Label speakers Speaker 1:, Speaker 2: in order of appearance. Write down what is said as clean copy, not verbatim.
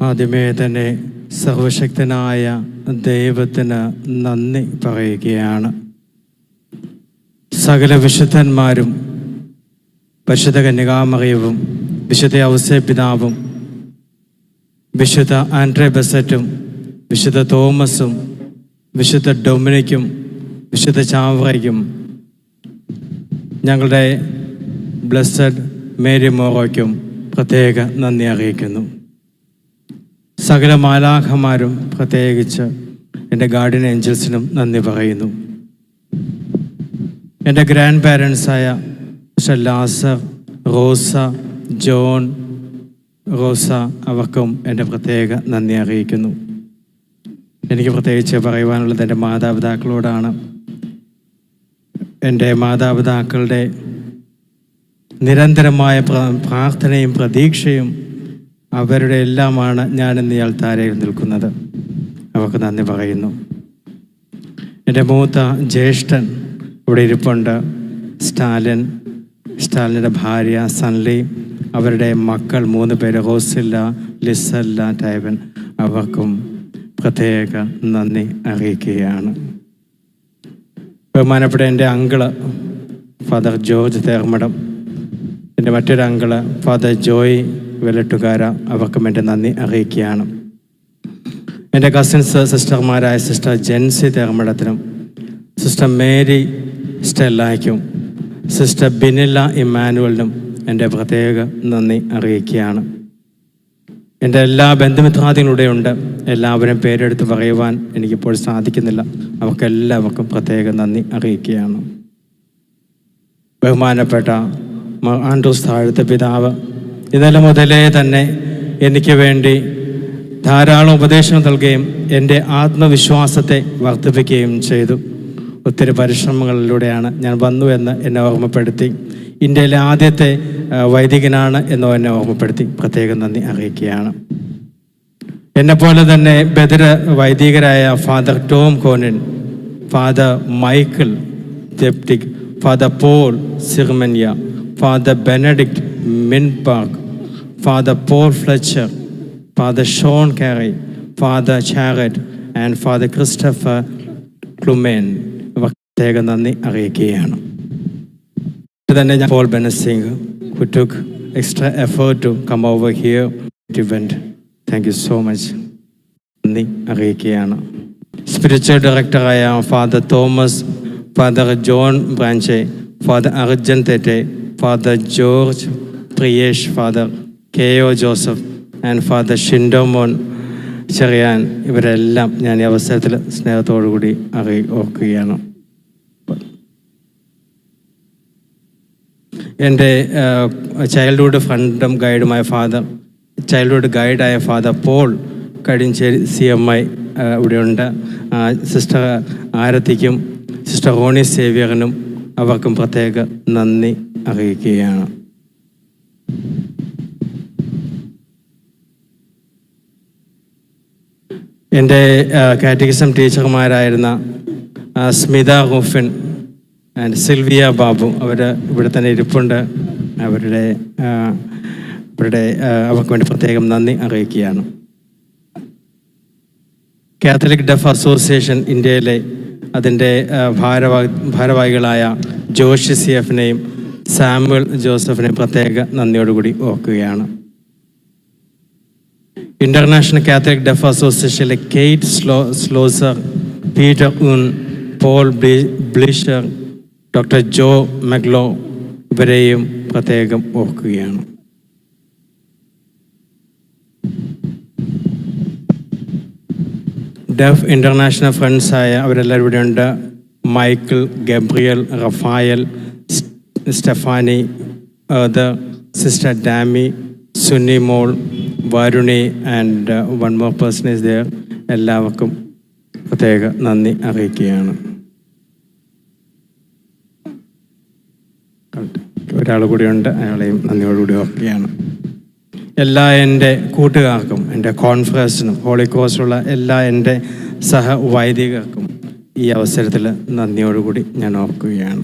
Speaker 1: ആദ്യമേ തന്നെ സർവശക്തനായ ദൈവത്തിന് നന്ദി പറയുകയാണ്. സകല വിശുദ്ധന്മാരും പരിശുദ്ധ കന്യകാമറിയവും വിശുദ്ധ ഔസേപ്പിതാവും വിശുദ്ധ ആൻഡ്രേ ബസറ്റും വിശുദ്ധ തോമസും വിശുദ്ധ ഡൊമിനിക്കും വിശുദ്ധ ചാവറയ്ക്കും ഞങ്ങളുടെ ബ്ലെസ്സഡ് മേരി മോറോയ്ക്കും പ്രത്യേക നന്ദി അറിയിക്കുന്നു. സകല മാലാഖമാരും പ്രത്യേകിച്ച് എൻ്റെ ഗാർഡിയൻ ഏഞ്ചൽസിനും നന്ദി പറയുന്നു. എൻ്റെ ഗ്രാൻഡ് പാരൻസായ ലാസർ, റോസ, ജോൺ, റോസ അവർക്കും എൻ്റെ പ്രത്യേക നന്ദി അറിയിക്കുന്നു. എനിക്ക് പ്രത്യേകിച്ച് പറയുവാനുള്ളത് എൻ്റെ മാതാപിതാക്കളോടാണ്. എൻ്റെ മാതാപിതാക്കളുടെ നിരന്തരമായ പ്രാർത്ഥനയും പ്രതീക്ഷയും അവരുടെ എല്ലാമാണ് ഞാനിന്ന് ഈ അൾത്താരയിൽ നിൽക്കുന്നത്. അവർക്ക് നന്ദി പറയുന്നു. എൻ്റെ മൂത്ത ജ്യേഷ്ഠൻ ഇവിടെ ഇരിപ്പുണ്ട്, സ്റ്റാലിൻ്റെ ഭാര്യ സൺലി, അവരുടെ മക്കൾ 3 പേര്, റോസില്ല, ലിസല്ല, ടൈവൻ. അവർക്കും പ്രത്യേക നന്ദി അറിയിക്കുകയാണ്. ബഹുമാനപ്പെട്ട എൻ്റെ അങ്കിള് ഫാദർ ജോർജ് തേർമടം, എൻ്റെ മറ്റൊരു അങ്കിള് ഫാദർ ജോയ് വെല്ലട്ടുകാര, അവർക്കും എൻ്റെ നന്ദി അറിയിക്കുകയാണ്. എൻ്റെ കസിൻസ് സിസ്റ്റർമാരായ സിസ്റ്റർ ജെൻസി തേർമടത്തിനും സിസ്റ്റർ മേരി സ്റ്റെല്ലായ്ക്കും സിസ്റ്റർ ബിനില ഇമ്മാനുവലിനും എൻ്റെ പ്രത്യേക നന്ദി അറിയിക്കുകയാണ്. എൻ്റെ എല്ലാ ബന്ധുമിത്രാദികളുടെയുണ്ട്. എല്ലാവരും പേരെടുത്ത് പറയുവാൻ എനിക്കിപ്പോൾ സാധിക്കുന്നില്ല. അവർക്കെല്ലാവർക്കും പ്രത്യേക നന്ദി അറിയിക്കുകയാണ്. ബഹുമാനപ്പെട്ട ആൻഡ്രൂസ് താഴത്തെ പിതാവ് ഇന്നലെ മുതലേ തന്നെ എനിക്ക് വേണ്ടി ധാരാളം ഉപദേശങ്ങൾ നൽകുകയും എൻ്റെ ആത്മവിശ്വാസത്തെ വർദ്ധിപ്പിക്കുകയും ചെയ്തു. ഒത്തിരി പരിശ്രമങ്ങളിലൂടെയാണ് ഞാൻ വന്നു എന്ന് എന്നെ ഓർമ്മപ്പെടുത്തി. ഇന്ത്യയിലെ ആദ്യത്തെ വൈദികനാണ് എന്ന് എന്നെ ഓർമ്മപ്പെടുത്തി. പ്രത്യേകം നന്ദി അറിയിക്കുകയാണ്. എന്നെപ്പോലെ തന്നെ ബദര വൈദികരായ ഫാദർ ടോം കോനിൻ, ഫാദർ മൈക്കിൾ ജെപ്റ്റിക്, ഫാദർ പോൾ സിർമന്യ, ഫാദർ ബെനഡിക്റ്റ് മിൻപാർക്ക്, father Paul Fletcher, father Sean Carey, father ചാരറ്റ് ആൻഡ് ഫാദർ ക്രിസ്റ്റഫർ ക്ലുമേൻ പ്രത്യേക നന്ദി അറിയിക്കുകയാണ്. തന്നെ ഞാൻ പോൾ ബെനസിംഗ് who took extra effort to come over here to event. Thank you so much. നന്ദി അറിയിക്കുകയാണ്. സ്പിരിച്വൽ ഡയറക്ടറായ ഫാദർ തോമസ്, ഫാദർ ജോൺ ബ്രാഞ്ചെ, ഫാദർ അർജൻ തെറ്റെ, father George Priyesh, father K O. Joseph and father Shindomon Cherian, ഇവരെല്ലാം ഞാൻ ഈ അവസരത്തിൽ സ്നേഹത്തോടു കൂടി ഓർക്കുകയാണ്. എൻ്റെ ചൈൽഡ്ഹുഡ് ഫ്രണ്ടും ഗൈഡുമായ ചൈൽഡ്ഹുഡ് ഗൈഡായ ഫാദർ പോൾ കടിഞ്ചേരി CMI ഇവിടെയുണ്ട്. സിസ്റ്റർ ആരത്തിക്കും സിസ്റ്റർ റോണി സേവ്യറിനും അവർക്കും പ്രത്യേക നന്ദി അറിയിക്കുകയാണ്. എൻ്റെ കാറ്റഗിസം ടീച്ചർമാരായിരുന്ന Smitha Rufin and Sylvia Babu, അവർ ഇവിടെ തന്നെ ഇരിപ്പുണ്ട്. അവർക്ക് വേണ്ടി പ്രത്യേകം നന്ദി അറിയിക്കുകയാണ്. കാത്തലിക് ഡെഫ് അസോസിയേഷൻ ഇന്ത്യയിലെ അതിൻ്റെ ഭാരവാഹികളായ ജോഷി CFനെയും സാമുവൽ ജോസഫിനെയും പ്രത്യേക നന്ദിയോടുകൂടി ഓർക്കുകയാണ്. ഇന്റർനാഷണൽ കാത്തലിക് ഡെഫ് അസോസിയേഷനിലെ കെയ്റ്റ് സ്ലോസർ, പീറ്റർ ഉൻ, പോൾ ബ്ലിഷർ, ഡോക്ടർ ജോ മെഗ്ലോ, ഇവരെയും പ്രത്യേകം ഓർക്കുകയാണ്. ഡെഫ് ഇൻ്റർനാഷണൽ ഫ്രണ്ട്സായ അവരെല്ലാവരും ഇവിടെയുണ്ട്. Michael, Gabriel, Raphael, Stephanie, sister ഡാമി, സുന്നി മോൾ, Varuni and one more person is there. എല്ലാവർക്കും പ്രത്യേക നന്ദി അറിയിക്കുകയാണ്. ഒരാൾ കൂടിയുണ്ട്, അയാളെയും നന്ദിയോടുകൂടി ഓർക്കുകയാണ്. എല്ലാ എൻ്റെ കൂട്ടുകാർക്കും, എൻ്റെ കോൺഫറൻസിനും, ഹോളിക്കോസ്റ്റുള്ള എല്ലാ എൻ്റെ സഹവൈദികർക്കും ഈ അവസരത്തിൽ നന്ദിയോടുകൂടി ഞാൻ ഓർക്കുകയാണ്.